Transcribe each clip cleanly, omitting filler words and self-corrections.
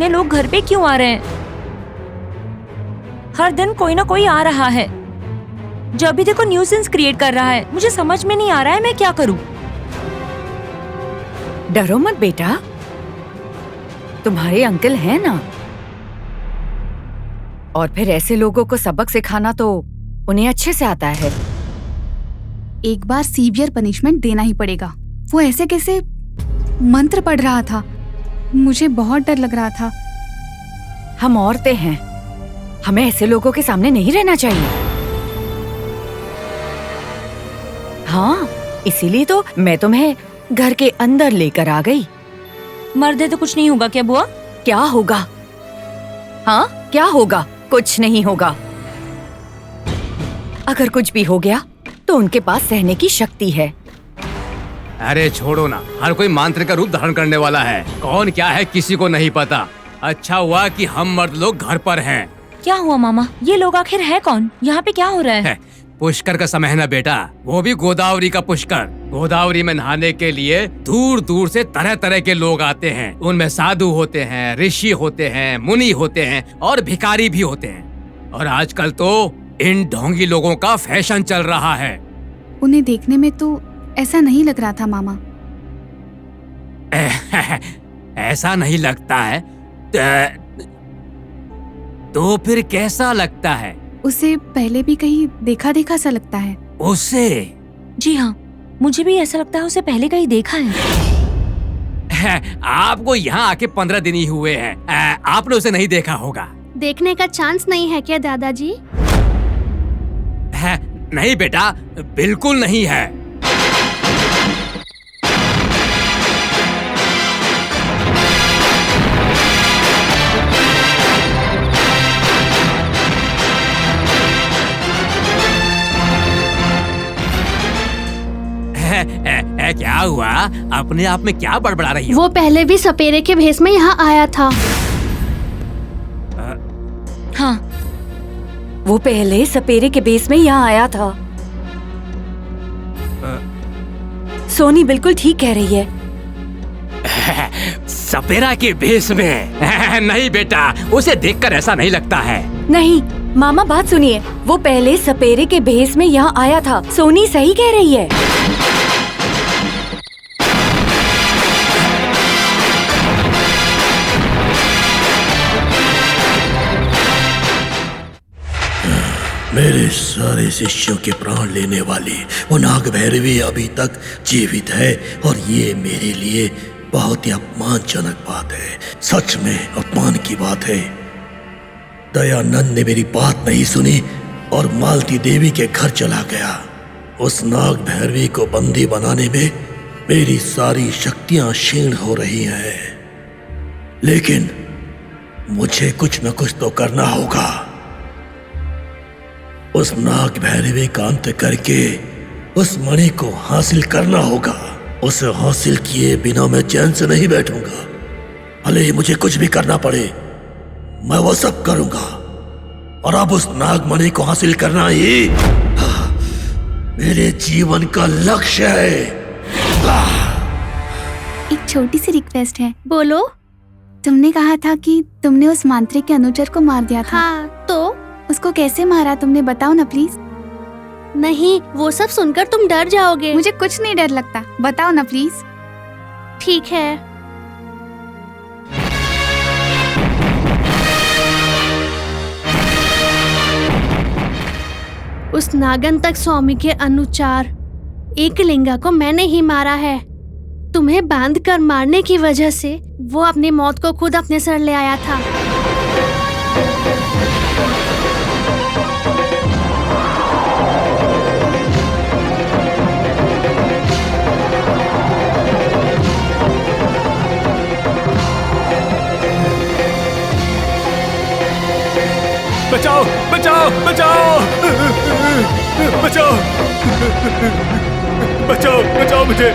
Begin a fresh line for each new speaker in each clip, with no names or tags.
इतने लोग घर पे क्यों आ रहे हैं? हर दिन कोई ना कोई आ रहा है जो अभी देखो न्यूसेंस क्रिएट कर रहा है। मुझे समझ में नहीं आ रहा है मैं क्या करूं।
डरो मत बेटा, तुम्हारे अंकल हैं ना। और फिर ऐसे लोगों को सबक सिखाना तो उन्हें अच्छे से आता है।
एक बार सीवियर पनिशमेंट देना ही पड़ेगा। वो ऐसे कैसे मंत्र पढ़ रहा था, मुझे बहुत डर लग रहा था।
हम औरतें हैं, हमें ऐसे लोगों के सामने नहीं रहना चाहिए। हाँ, इसीलिए तो मैं तुम्हें घर के अंदर लेकर आ गई।
मर्दे तो कुछ नहीं होगा क्या बुआ?
क्या होगा? हाँ, क्या होगा? कुछ नहीं होगा। अगर कुछ भी हो गया तो उनके पास सहने की शक्ति है।
अरे छोड़ो ना, हर कोई मांत्रिक का रूप धारण करने वाला है। कौन क्या है किसी को नहीं पता। अच्छा हुआ कि हम मर्द लोग घर पर हैं।
क्या हुआ मामा? ये लोग आखिर है कौन? यहाँ पे क्या हो रहा है?
पुष्कर का समय है ना बेटा, वो भी गोदावरी का पुष्कर। गोदावरी में नहाने के लिए दूर दूर से तरह तरह के लोग आते हैं। उनमें साधु होते हैं, ऋषि होते हैं, मुनि होते हैं और भिखारी भी होते हैं। और आजकल तो इन ढोंगी लोगों का फैशन चल रहा है।
उन्हें देखने में तो ऐसा नहीं लग रहा था मामा।
ऐसा नहीं लगता है तो फिर कैसा लगता है?
उसे पहले भी कहीं देखा देखा सा लगता है।
उसे?
जी हाँ, मुझे भी ऐसा लगता है उसे पहले कहीं देखा है।
आपको यहाँ आके 15 दिन ही हुए हैं, आपने उसे नहीं देखा होगा।
देखने का चांस नहीं है क्या दादाजी?
नहीं बेटा, बिल्कुल नहीं है। क्या हुआ? अपने आप में क्या बड़बड़ा रही हो?
वो पहले भी सपेरे के भेष में यहाँ आया था।
हाँ,
वो पहले सपेरे के भेष में यहाँ आया था। सोनी बिल्कुल ठीक कह रही है।
सपेरा के भेष में? नहीं बेटा, उसे देखकर ऐसा नहीं लगता है।
नहीं मामा, बात सुनिए। वो पहले सपेरे के भेष में यहाँ आया था। सोनी सही कह रही है।
मेरे सारे शिष्यों के प्राण लेने वाली वो नाग भैरवी अभी तक जीवित है, और ये मेरे लिए बहुत ही अपमानजनक बात है। सच में अपमान की बात है। दयानंद ने मेरी बात नहीं सुनी और मालती देवी के घर चला गया। उस नाग भैरवी को बंदी बनाने में मेरी सारी शक्तियां क्षीण हो रही हैं, लेकिन मुझे कुछ न कुछ तो करना होगा। उस नाग भैरवी का अंत करके उस मणि को हासिल करना होगा। उसे हासिल किए बिना मैं चैन से नहीं बैठूंगा। भले ही मुझे कुछ भी करना पड़े, मैं वो सब करूंगा। और अब उस नागमणि को हासिल करना ही मेरे जीवन का लक्ष्य है।
एक छोटी सी रिक्वेस्ट है।
बोलो।
तुमने कहा था कि तुमने उस मांत्रिक के अनुचर को मार दिया था।
हाँ, तो
उसको कैसे मारा तुमने, बताओ ना प्लीज।
नहीं, वो सब सुनकर तुम डर जाओगे।
मुझे कुछ नहीं डर लगता, बताओ ना प्लीज।
ठीक है। उस नागंतक स्वामी के अनुचार एकलिंगा को मैंने ही मारा है। तुम्हें बांध कर मारने की वजह से वो अपनी मौत को खुद अपने सर ले आया था।
बचाओ बचाओ बचाओ बचाओ बचाओ बचाओ मुझे।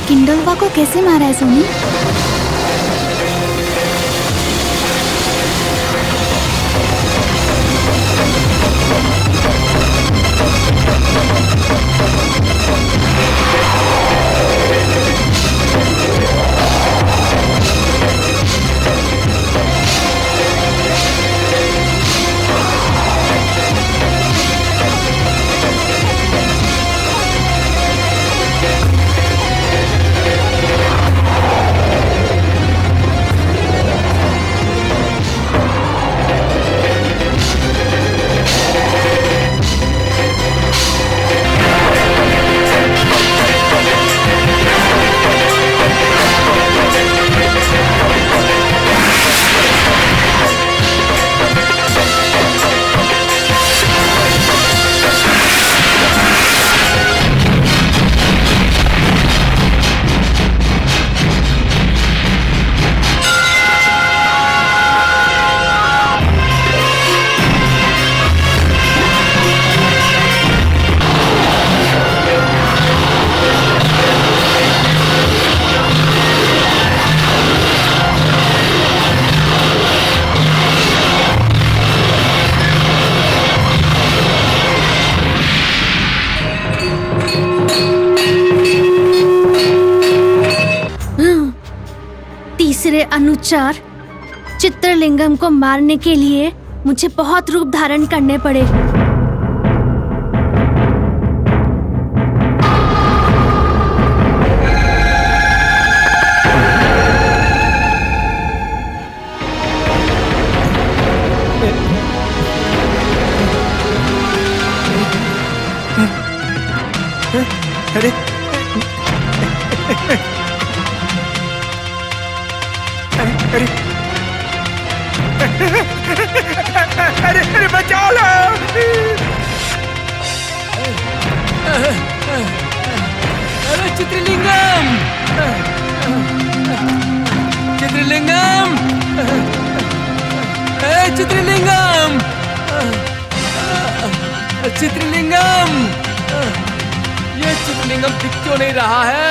किंडलवा को कैसे मारा है सोनी?
तीसरे अनुचार चित्रलिंगम को मारने के लिए मुझे बहुत रूप धारण करने पड़े।
अरे अरे अरे अरे बचाओ लो!
अरे चित्रलिंगम! चित्रलिंगम! चित्रलिंगम! चित्रलिंगम! ये चित्रलिंगम दिख क्यों नहीं रहा है?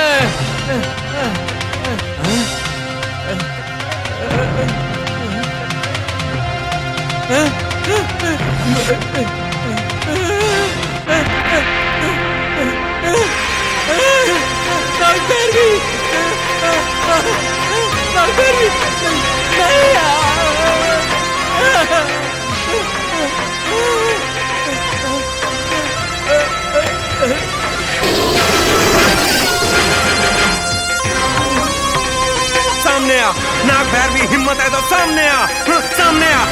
सामने आ, नाग भैरवी, हिम्मत है तो सामने आ, सामने आ।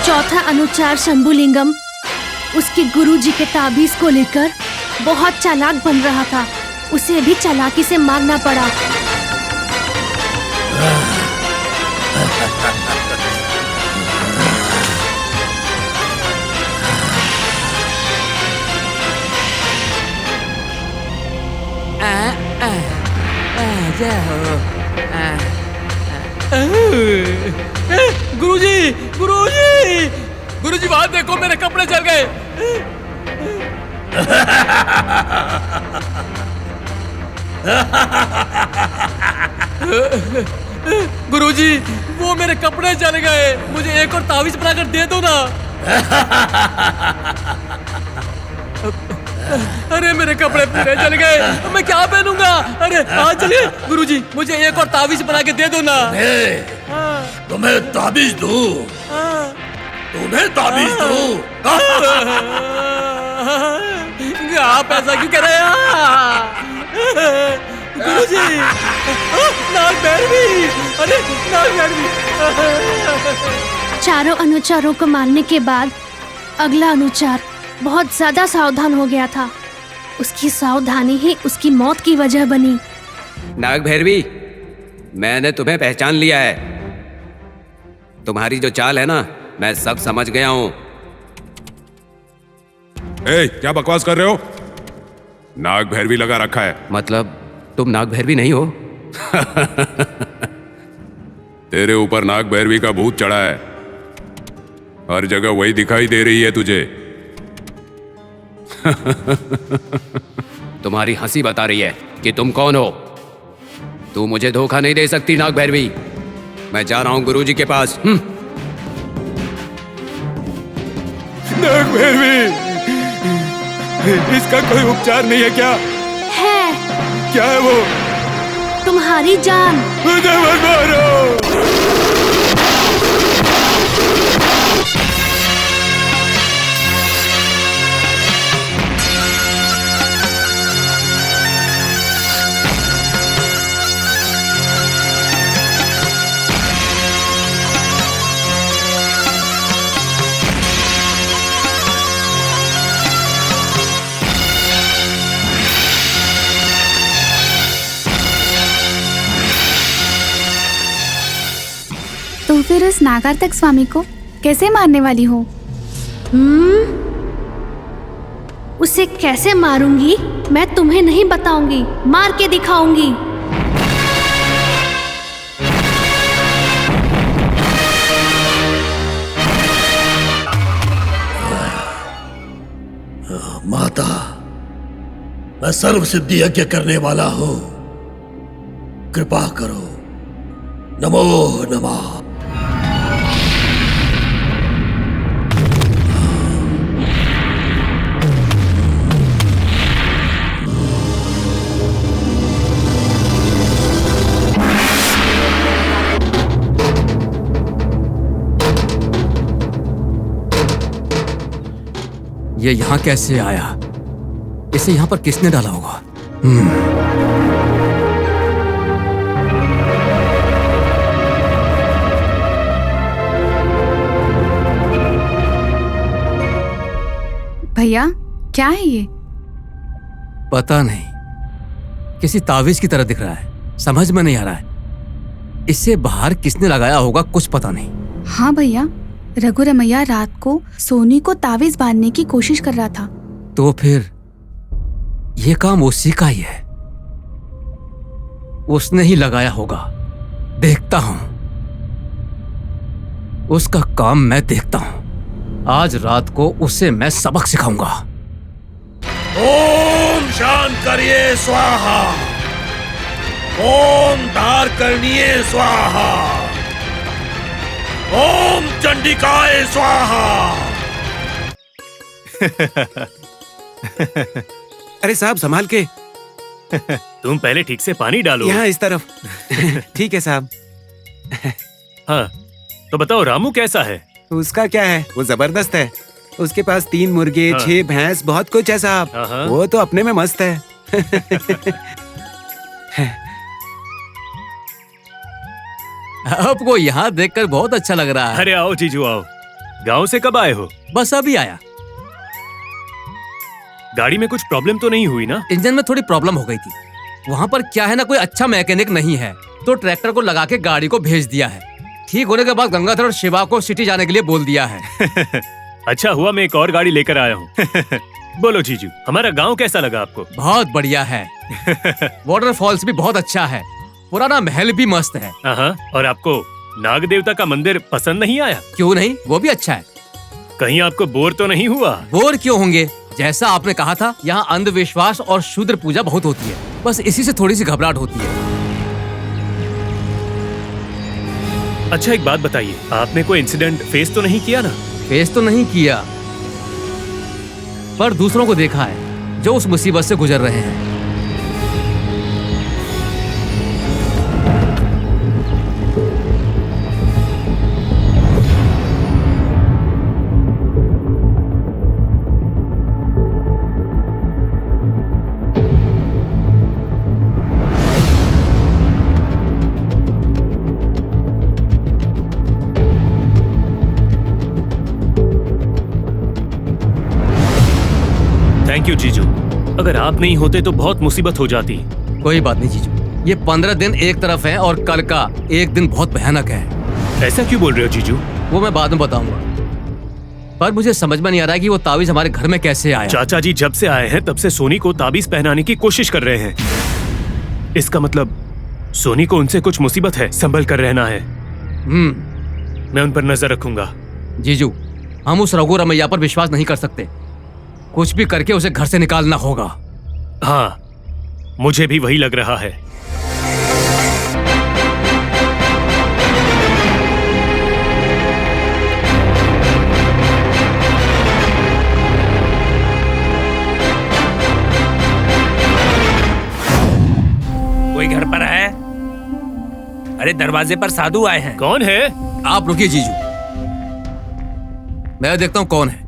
चौथा अनुचार शंभुलिंगम उसके गुरुजी के ताबीज को लेकर बहुत चालाक बन रहा था। उसे भी चालाकी से मारना पड़ा।
गुरुजी, गुरुजी, गुरुजी, वहां देखो, मेरे कपड़े जल गए। गुरुजी, वो मेरे कपड़े जल गए। मुझे एक और तावीज बनाकर दे दो ना। अरे मेरे कपड़े पूरे जल गए, मैं क्या पहनूंगा? अरे आज चलिए गुरुजी, मुझे एक और तावीज बना के दे दो ना।
तुम्हें ताबीज दूं? तुम्हें ताबीज दूं?
आप ऐसा क्यों कह रहे हैं? गुरुजी, नाग भैरवी, अरे नाग भैरवी।
चारों अनुचारों को मारने के बाद अगला अनुचार बहुत ज्यादा सावधान हो गया था। उसकी सावधानी ही उसकी मौत की वजह बनी।
नाग भैरवी, मैंने तुम्हें पहचान लिया है। तुम्हारी जो चाल है ना, मैं सब समझ गया हूँ।
क्या बकवास कर रहे हो? नाग भैरवी लगा रखा है।
मतलब तुम नाग भैरवी नहीं हो?
तेरे ऊपर नाग भैरवी का भूत चढ़ा है। हर जगह वही दिखाई दे रही है तुझे।
तुम्हारी हंसी बता रही है कि तुम कौन हो। तू मुझे धोखा नहीं दे सकती नाग भैरवी। मैं जा रहा हूं गुरुजी के पास।
नाग भैरवी, इसका कोई उपचार नहीं है क्या?
है।
क्या है वो?
तुम्हारी जान।
मुझे मत मारो।
तो फिर उस नागार्तक स्वामी को कैसे मारने वाली हो?
उसे कैसे मारूंगी मैं तुम्हें नहीं बताऊंगी, मार के दिखाऊंगी।
माता, मैं सर्व सिद्धि यज्ञ करने वाला हूं, कृपा करो। नमो नमः।
ये यहाँ कैसे आया? इसे यहाँ पर किसने डाला होगा?
भैया, क्या है ये?
पता नहीं, किसी तावीज की तरह दिख रहा है। समझ में नहीं आ रहा है इसे बाहर किसने लगाया होगा, कुछ पता नहीं।
हाँ भैया, रघुरमैया रात को सोनी को तावीज बांधने की कोशिश कर रहा था।
तो फिर ये काम उसी का ही है। उसने ही लगाया होगा। देखता हूं, उसका काम मैं देखता हूं। आज रात को उसे मैं सबक सिखाऊंगा।
ओम शांकर्ये स्वाहा, ओम धारकर्णीये स्वाहा, ओम चंडिकाय स्वाहा।
अरे साहब, संभाल के।
तुम पहले ठीक से पानी डालो।
यहाँ इस तरफ। ठीक है साहब।
हाँ, तो बताओ रामू कैसा है?
उसका क्या है, वो जबरदस्त है। उसके पास 3 मुर्गे, 6 भैंस, बहुत कुछ है साहब। वो तो अपने में मस्त है।
आपको यहाँ देखकर बहुत अच्छा लग रहा है।
अरे आओ जीजू आओ। गांव से कब आए हो?
बस अभी आया।
गाड़ी में कुछ प्रॉब्लम तो नहीं हुई ना?
इंजन में थोड़ी प्रॉब्लम हो गई थी। वहाँ पर क्या है ना, कोई अच्छा मैकेनिक नहीं है, तो ट्रैक्टर को लगा के गाड़ी को भेज दिया है। ठीक होने के बाद गंगाधर और शिवा को सिटी जाने के लिए बोल दिया है।
अच्छा हुआ मैं एक और गाड़ी लेकर आया हूँ। बोलो जीजू, हमारा गांव कैसा लगा आपको?
बहुत बढ़िया है। वाटरफॉल्स भी बहुत अच्छा है। पुराना महल भी मस्त है।
और आपको नाग देवता का मंदिर पसंद नहीं आया?
क्यों नहीं, वो भी अच्छा है।
कहीं आपको बोर तो नहीं हुआ?
बोर क्यों होंगे, जैसा आपने कहा था यहाँ अंधविश्वास और शूद्र पूजा बहुत होती है। बस इसी से थोड़ी सी घबराहट होती है।
अच्छा एक बात बताइए, आपने कोई इंसिडेंट फेस तो नहीं किया ना?
फेस तो नहीं किया, पर दूसरों को देखा है जो उस मुसीबत से गुजर रहे हैं।
थैंक यू जीजू। अगर आप नहीं होते तो बहुत मुसीबत हो जाती।
कोई बात नहीं जीजू, ये 15 दिन एक तरफ है और कल का एक दिन बहुत भयानक है।
ऐसा क्यों बोल रहे हो जीजू?
वो मैं बाद में बताऊंगा, पर मुझे समझ में नहीं आ रहा है कि वो ताबीज हमारे घर में कैसे आया।
चाचा जी जब से आए हैं तब से सोनी को ताबीज पहनाने की कोशिश कर रहे हैं। इसका मतलब सोनी को उनसे कुछ मुसीबत है, संभल कर रहना है। मैं उन पर नजर रखूंगा।
जीजू, हम उस रघु रमैया पर विश्वास नहीं कर सकते। कुछ भी करके उसे घर से निकालना होगा।
हाँ, मुझे भी वही लग रहा है।
कोई घर पर है? अरे दरवाजे पर साधु आए हैं।
कौन है?
आप रुकिए जीजू, मैं देखता हूं कौन है।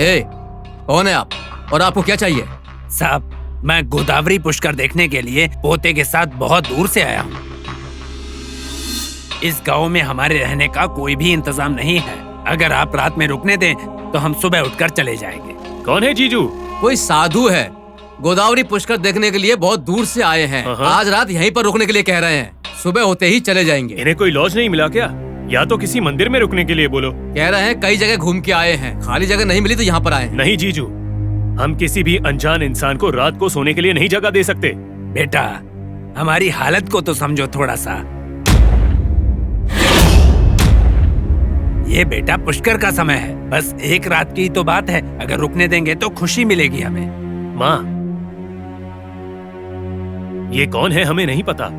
ए, कौन है आप और आपको क्या चाहिए?
साहब, मैं गोदावरी पुष्कर देखने के लिए पोते के साथ बहुत दूर से आया हूँ। इस गांव में हमारे रहने का कोई भी इंतजाम नहीं है। अगर आप रात में रुकने दें तो हम सुबह उठकर चले जाएंगे।
कौन है जीजू?
कोई साधु है, गोदावरी पुष्कर देखने के लिए बहुत दूर से आए हैं। आज रात यहीं पर रुकने के लिए कह रहे हैं, सुबह होते ही चले जाएंगे।
इन्हें कोई लॉज नहीं मिला क्या? या तो किसी मंदिर में रुकने के लिए बोलो।
कह रहे हैं कई जगह घूम के आए हैं, खाली जगह नहीं मिली तो यहाँ पर आए हैं।
नहीं जीजू, हम किसी भी अनजान इंसान को रात को सोने के लिए नहीं जगह दे सकते।
बेटा, हमारी हालत को तो समझो थोड़ा सा। ये बेटा पुष्कर का समय है, बस एक रात की तो बात है। अगर रुकने देंगे तो खुशी मिलेगी हमें।
माँ, ये कौन है हमें नहीं पता।